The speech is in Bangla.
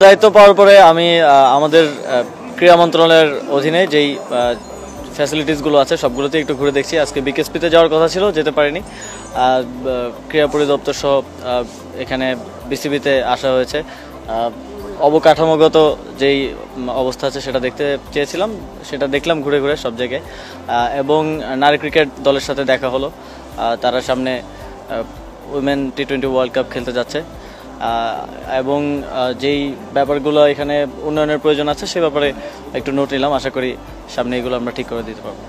দায়িত্ব পাওয়ার পরে আমি আমাদের ক্রীড়া মন্ত্রণালয়ের অধীনে যেই ফ্যাসিলিটিসগুলো আছে সবগুলোতে একটু ঘুরে দেখছি। আজকে বিকেএসপিতে যাওয়ার কথা ছিল, যেতে পারিনি। ক্রীড়া পরিদপ্তর সহ এখানে বিসিবিতে আসা হয়েছে। অবকাঠামোগত যেই অবস্থা আছে সেটা দেখতে চেয়েছিলাম, সেটা দেখলাম ঘুরে ঘুরে সব জায়গায়। এবং নারী ক্রিকেট দলের সাথে দেখা হলো, তারা সামনে উইমেন টি20 ওয়ার্ল্ড কাপ খেলতে যাচ্ছে এবং যেই ব্যাপারগুলো এখানে উন্নয়নের প্রয়োজন আছে সে ব্যাপারে একটু নোট নিলাম। আশা করি সামনে এগুলো আমরা ঠিক করে দিতে পারবো।